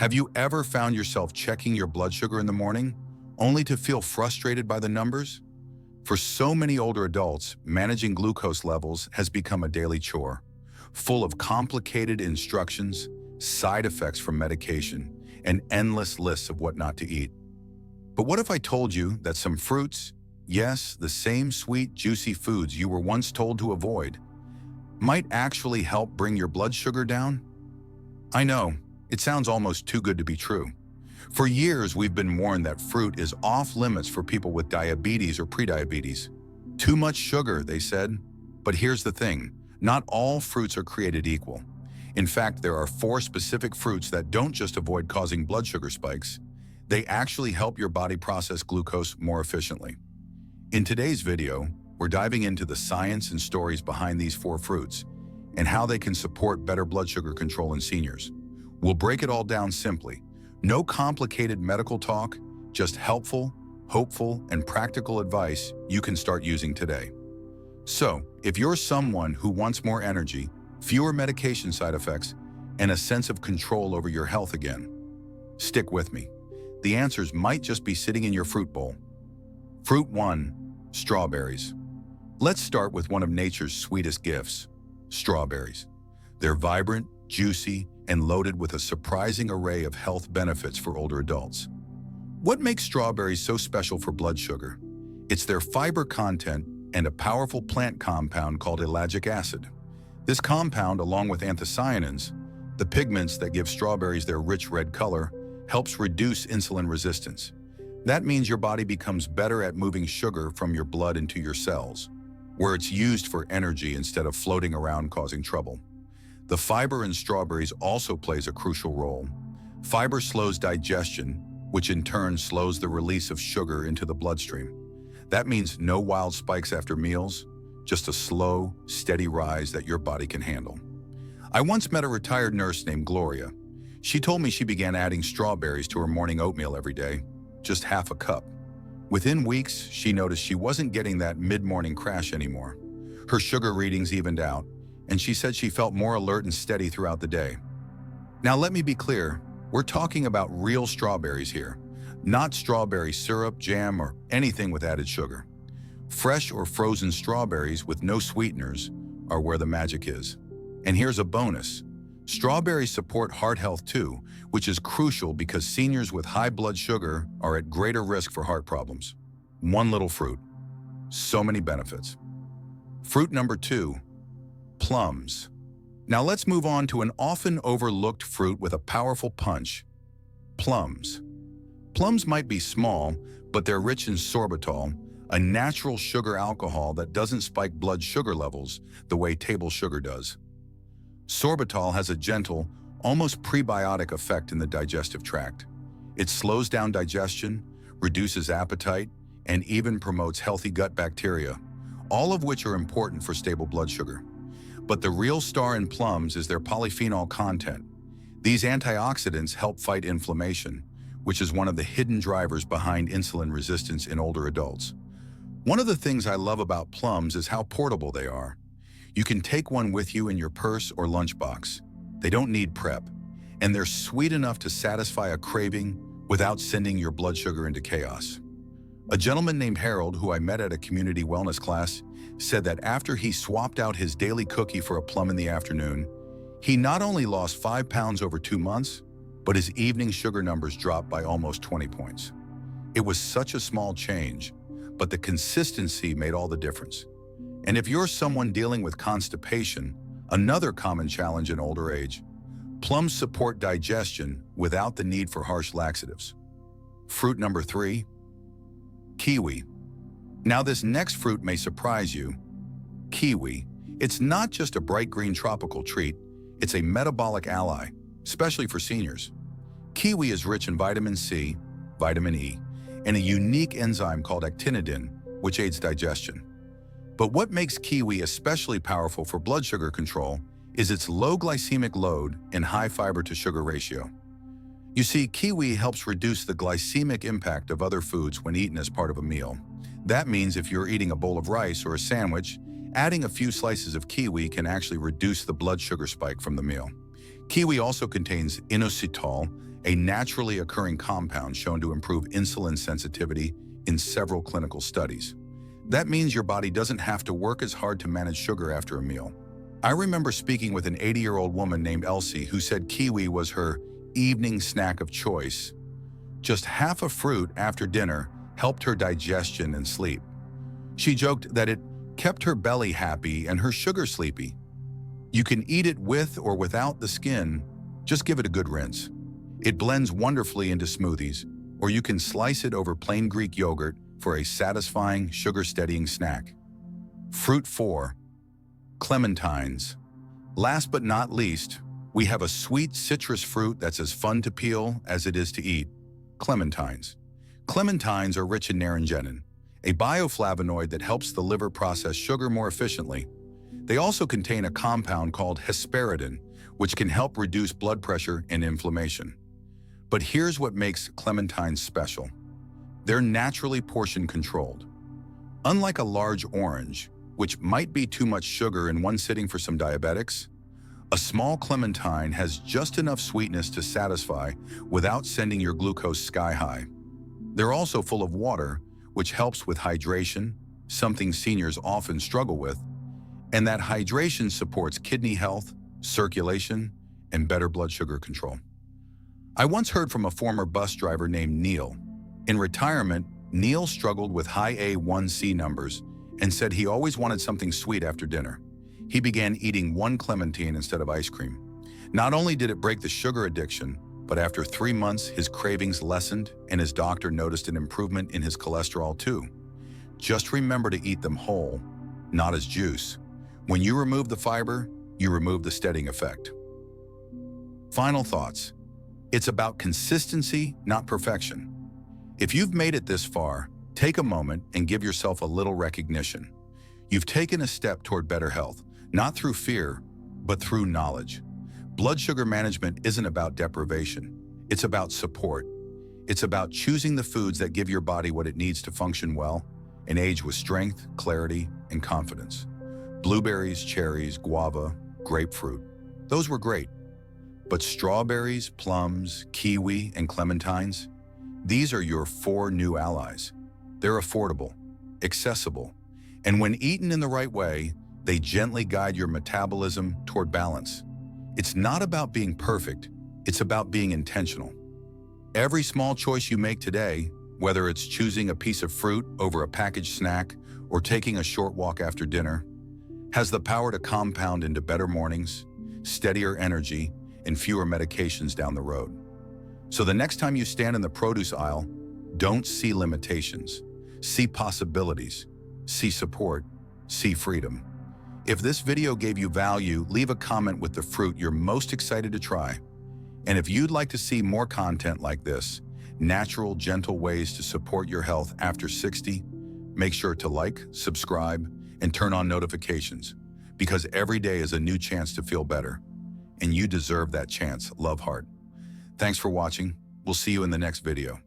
Have you ever found yourself checking your blood sugar in the morning, only to feel frustrated by the numbers? For so many older adults, managing glucose levels has become a daily chore, full of complicated instructions, side effects from medication, and endless lists of what not to eat. But what if I told you that some fruits, yes, the same sweet, juicy foods you were once told to avoid, might actually help bring your blood sugar down? I know, it sounds almost too good to be true. For years, we've been warned that fruit is off limits for people with diabetes or prediabetes. Too much sugar, they said. But here's the thing, not all fruits are created equal. In fact, there are 4 specific fruits that don't just avoid causing blood sugar spikes, they actually help your body process glucose more efficiently. In today's video, we're diving into the science and stories behind these 4 fruits and how they can support better blood sugar control in seniors. We'll break it all down simply. No complicated medical talk, just helpful, hopeful, and practical advice you can start using today. So, if you're someone who wants more energy, fewer medication side effects, and a sense of control over your health again, stick with me. The answers might just be sitting in your fruit bowl. Fruit 1, strawberries. Let's start with one of nature's sweetest gifts, strawberries. They're vibrant, juicy, and loaded with a surprising array of health benefits for older adults. What makes strawberries so special for blood sugar? It's their fiber content and a powerful plant compound called ellagic acid. This compound, along with anthocyanins, the pigments that give strawberries their rich red color, helps reduce insulin resistance. That means your body becomes better at moving sugar from your blood into your cells, where it's used for energy instead of floating around causing trouble. The fiber in strawberries also plays a crucial role. Fiber slows digestion, which in turn slows the release of sugar into the bloodstream. That means no wild spikes after meals, just a slow, steady rise that your body can handle. I once met a retired nurse named Gloria. She told me she began adding strawberries to her morning oatmeal every day, just half a cup. Within weeks, she noticed she wasn't getting that mid-morning crash anymore. Her sugar readings evened out, and she said she felt more alert and steady throughout the day. Now let me be clear, we're talking about real strawberries here, not strawberry syrup, jam, or anything with added sugar. Fresh or frozen strawberries with no sweeteners are where the magic is. And here's a bonus. Strawberries support heart health too, which is crucial because seniors with high blood sugar are at greater risk for heart problems. One little fruit, so many benefits. Fruit number 2, plums. Now let's move on to an often overlooked fruit with a powerful punch, plums. Plums might be small, but they're rich in sorbitol, a natural sugar alcohol that doesn't spike blood sugar levels the way table sugar does. Sorbitol has a gentle, almost prebiotic effect in the digestive tract. It slows down digestion, reduces appetite, and even promotes healthy gut bacteria, all of which are important for stable blood sugar. But the real star in plums is their polyphenol content. These antioxidants help fight inflammation, which is one of the hidden drivers behind insulin resistance in older adults. One of the things I love about plums is how portable they are. You can take one with you in your purse or lunchbox. They don't need prep, and they're sweet enough to satisfy a craving without sending your blood sugar into chaos. A gentleman named Harold, who I met at a community wellness class, said that after he swapped out his daily cookie for a plum in the afternoon, he not only lost 5 pounds over 2 months, but his evening sugar numbers dropped by almost 20 points. It was such a small change, but the consistency made all the difference. And if you're someone dealing with constipation, another common challenge in older age, plums support digestion without the need for harsh laxatives. Fruit number 3, kiwi. Now this next fruit may surprise you. Kiwi. It's not just a bright green tropical treat, it's a metabolic ally, especially for seniors. Kiwi is rich in vitamin C, vitamin E, and a unique enzyme called actinidin, which aids digestion. But what makes kiwi especially powerful for blood sugar control is its low glycemic load and high fiber to sugar ratio. You see, kiwi helps reduce the glycemic impact of other foods when eaten as part of a meal. That means if you're eating a bowl of rice or a sandwich, adding a few slices of kiwi can actually reduce the blood sugar spike from the meal. Kiwi also contains inositol, a naturally occurring compound shown to improve insulin sensitivity in several clinical studies. That means your body doesn't have to work as hard to manage sugar after a meal. I remember speaking with an 80-year-old woman named Elsie who said kiwi was her evening snack of choice. Just half a fruit after dinner helped her digestion and sleep. She joked that it kept her belly happy and her sugar sleepy. You can eat it with or without the skin, just give it a good rinse. It blends wonderfully into smoothies, or you can slice it over plain Greek yogurt for a satisfying, sugar-steadying snack. Fruit 4. Clementines. Last but not least, we have a sweet citrus fruit that's as fun to peel as it is to eat. Clementines. Clementines are rich in naringenin, a bioflavonoid that helps the liver process sugar more efficiently. They also contain a compound called hesperidin, which can help reduce blood pressure and inflammation. But here's what makes clementines special. They're naturally portion-controlled. Unlike a large orange, which might be too much sugar in one sitting for some diabetics, a small clementine has just enough sweetness to satisfy without sending your glucose sky high. They're also full of water, which helps with hydration, something seniors often struggle with, and that hydration supports kidney health, circulation, and better blood sugar control. I once heard from a former bus driver named Neil. In retirement, Neil struggled with high A1C numbers and said he always wanted something sweet after dinner. He began eating one clementine instead of ice cream. Not only did it break the sugar addiction, but after 3 months, his cravings lessened and his doctor noticed an improvement in his cholesterol too. Just remember to eat them whole, not as juice. When you remove the fiber, you remove the steadying effect. Final thoughts. It's about consistency, not perfection. If you've made it this far, take a moment and give yourself a little recognition. You've taken a step toward better health, not through fear, but through knowledge. Blood sugar management isn't about deprivation. It's about support. It's about choosing the foods that give your body what it needs to function well and age with strength, clarity, and confidence. Blueberries, cherries, guava, grapefruit. Those were great. But strawberries, plums, kiwi, and clementines, these are your 4 new allies. They're affordable, accessible, and when eaten in the right way, they gently guide your metabolism toward balance. It's not about being perfect, it's about being intentional. Every small choice you make today, whether it's choosing a piece of fruit over a packaged snack or taking a short walk after dinner, has the power to compound into better mornings, steadier energy, and fewer medications down the road. So the next time you stand in the produce aisle, don't see limitations. See possibilities. See support. See freedom. If this video gave you value, leave a comment with the fruit you're most excited to try. And if you'd like to see more content like this, natural, gentle ways to support your health after 60, make sure to like, subscribe, and turn on notifications, because every day is a new chance to feel better. And you deserve that chance, love heart. Thanks for watching. We'll see you in the next video.